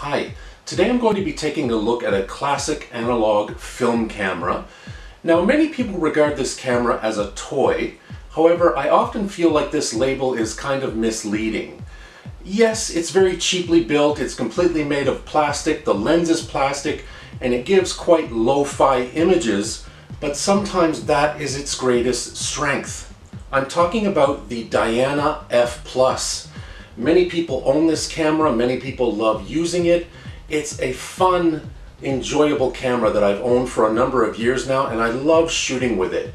Hi, today I'm going to be taking a look at a classic analog film camera. Now, many people regard this camera as a toy. However, I often feel like this label is kind of misleading. Yes, it's very cheaply built, it's completely made of plastic, the lens is plastic, and it gives quite lo-fi images, but sometimes that is its greatest strength. I'm talking about the Diana F+. Many people own this camera, many people love using it. It's a fun, enjoyable camera that I've owned for a number of years now, and I love shooting with it.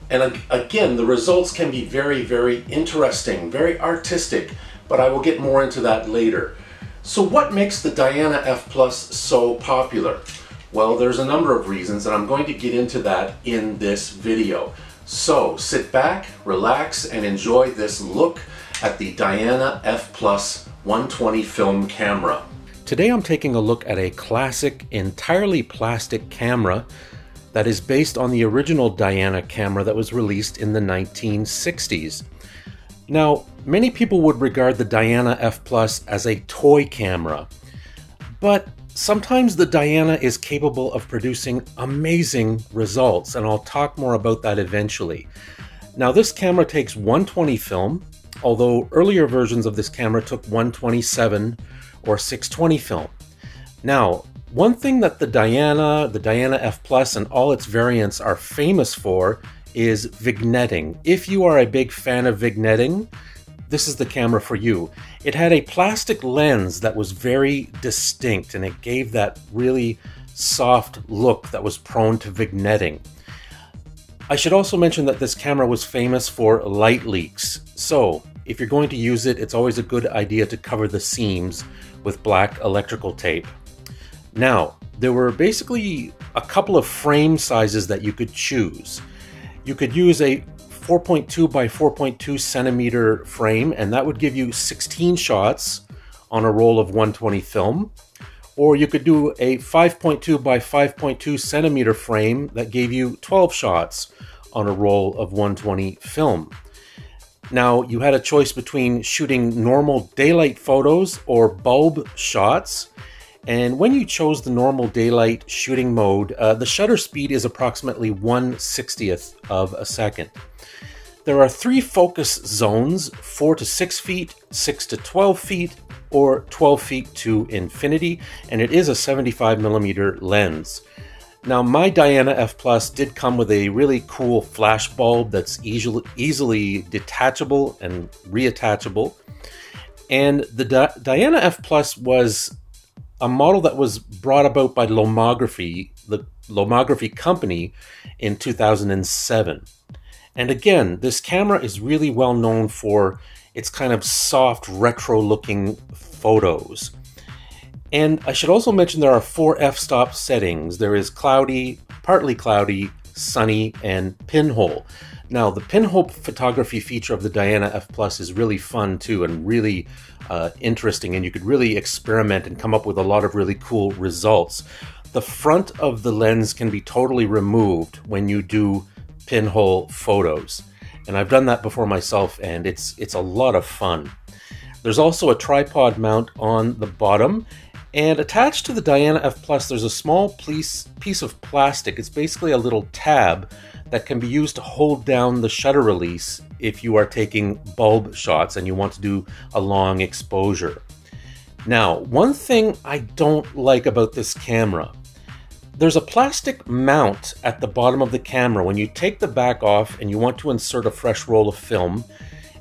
And again, the results can be very, very interesting, very artistic, but I will get more into that later. So what makes the Diana F+ so popular? Well, there's a number of reasons, and I'm going to get into that in this video. So sit back, relax, and enjoy this look at the Diana F+ 120 film camera. Today I'm taking a look at a classic, entirely plastic camera that is based on the original Diana camera that was released in the 1960s. Now, many people would regard the Diana F+ as a toy camera, but sometimes the Diana is capable of producing amazing results, and I'll talk more about that eventually. Now, this camera takes 120 film, although earlier versions of this camera took 127 or 620 film. Now, one thing that the Diana F+, and all its variants are famous for is vignetting. If you are a big fan of vignetting, this is the camera for you. It had a plastic lens that was very distinct, and it gave that really soft look that was prone to vignetting. I should also mention that this camera was famous for light leaks. So, if you're going to use it, it's always a good idea to cover the seams with black electrical tape. Now, there were basically a couple of frame sizes that you could choose. You could use a 4.2 by 4.2 centimeter frame, and that would give you 16 shots on a roll of 120 film. Or you could do a 5.2 by 5.2 centimeter frame that gave you 12 shots on a roll of 120 film. Now, you had a choice between shooting normal daylight photos or bulb shots. And when you chose the normal daylight shooting mode, the shutter speed is approximately 1/60th of a second. There are 3 focus zones, 4 to 6 feet, 6 to 12 feet, or 12 feet to infinity, and it is a 75mm lens. Now, my Diana F+ did come with a really cool flash bulb that's easily detachable and reattachable. And the Diana F+ was a model that was brought about by Lomography, the Lomography company, in 2007. And again, this camera is really well known for its kind of soft, retro-looking photos. And I should also mention there are 4 f-stop settings. There is cloudy, partly cloudy, sunny, and pinhole. Now, the pinhole photography feature of the Diana F+ is really fun too, and really interesting, and you could really experiment and come up with a lot of really cool results. The front of the lens can be totally removed when you do pinhole photos, and I've done that before myself, and it's a lot of fun. There's also a tripod mount on the bottom, and attached to the Diana F+, there's a small piece of plastic. It's basically a little tab that can be used to hold down the shutter release if you are taking bulb shots and you want to do a long exposure. Now, one thing I don't like about this camera, there's a plastic mount at the bottom of the camera. When you take the back off and you want to insert a fresh roll of film,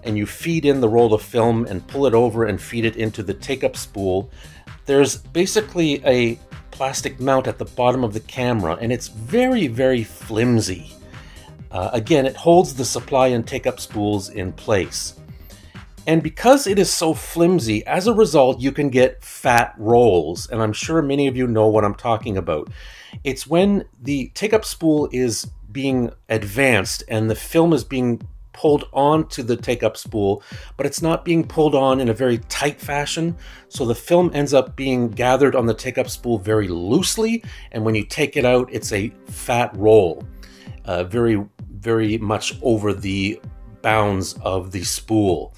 and you feed in the roll of film and pull it over and feed it into the take-up spool, there's basically a plastic mount at the bottom of the camera, and it's very, very flimsy. Again, it holds the supply and take-up spools in place. And because it is so flimsy, as a result, you can get fat rolls, and I'm sure many of you know what I'm talking about. It's when the take-up spool is being advanced and the film is being pulled onto the take-up spool, but it's not being pulled on in a very tight fashion, so the film ends up being gathered on the take-up spool very loosely, and when you take it out, it's a fat roll, very, very much over the bounds of the spool.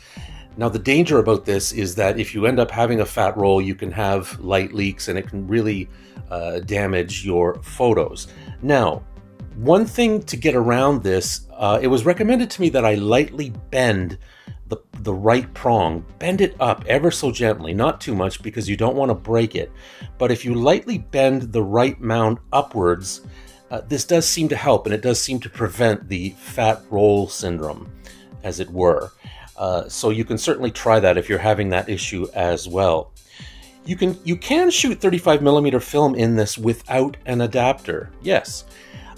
Now, the danger about this is that if you end up having a fat roll, you can have light leaks and it can really damage your photos. Now, one thing to get around this, it was recommended to me that I lightly bend the right prong, bend it up ever so gently, not too much because you don't want to break it. But if you lightly bend the right mount upwards, this does seem to help, and it does seem to prevent the fat roll syndrome, as it were. So you can certainly try that if you're having that issue as well. You can shoot 35mm film in this without an adapter, yes.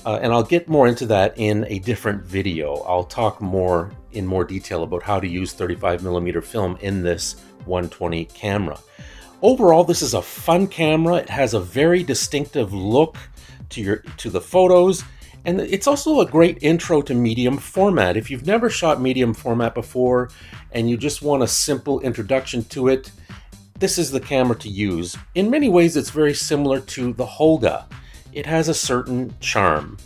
And I'll get more into that in a different video. I'll talk in more detail about how to use 35mm film in this 120 camera. Overall, this is a fun camera. It has a very distinctive look to the photos, and it's also a great intro to medium format. If you've never shot medium format before and you just want a simple introduction to it, this is the camera to use. In many ways, it's very similar to the Holga. It has a certain charm.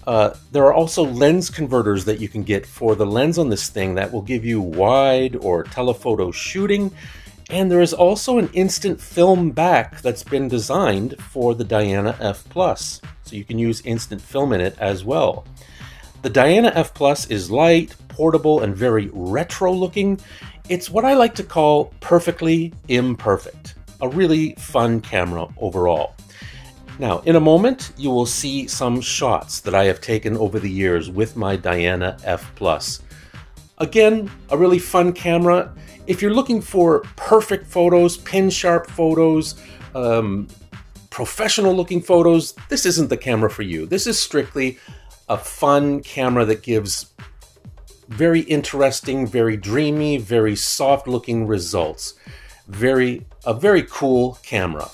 There are also lens converters that you can get for the lens on this thing that will give you wide or telephoto shooting. And there is also an instant film back that's been designed for the Diana F+. So you can use instant film in it as well. The Diana F+ is light, portable, and very retro looking. It's what I like to call perfectly imperfect. A really fun camera overall. Now, in a moment, you will see some shots that I have taken over the years with my Diana F+. Again, a really fun camera. If you're looking for perfect photos, pin-sharp photos, professional-looking photos, this isn't the camera for you. This is strictly a fun camera that gives very interesting, very dreamy, very soft-looking results. A very cool camera.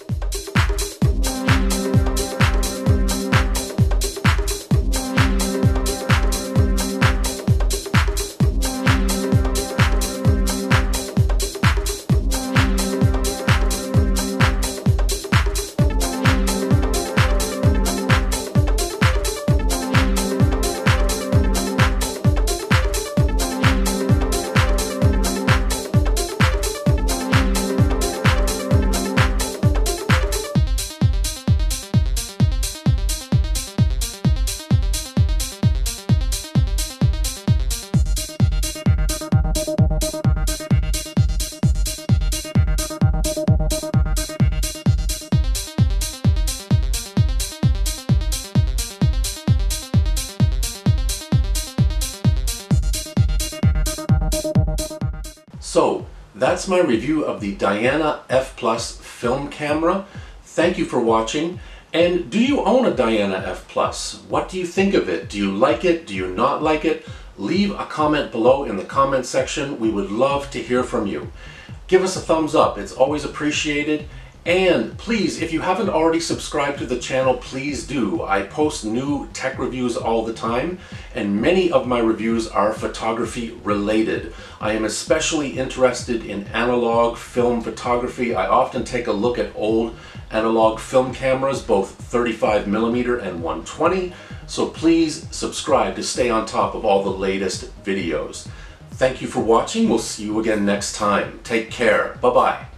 So, that's my review of the Diana F+ film camera. Thank you for watching. And do you own a Diana F+? What do you think of it? Do you like it? Do you not like it? Leave a comment below in the comment section. We would love to hear from you. Give us a thumbs up. It's always appreciated. And please, if you haven't already subscribed to the channel, please do. I post new tech reviews all the time, and many of my reviews are photography related. I am especially interested in analog film photography. I often take a look at old analog film cameras, both 35mm and 120. So please subscribe to stay on top of all the latest videos. Thank you for watching. We'll see you again next time. Take care. Bye-bye.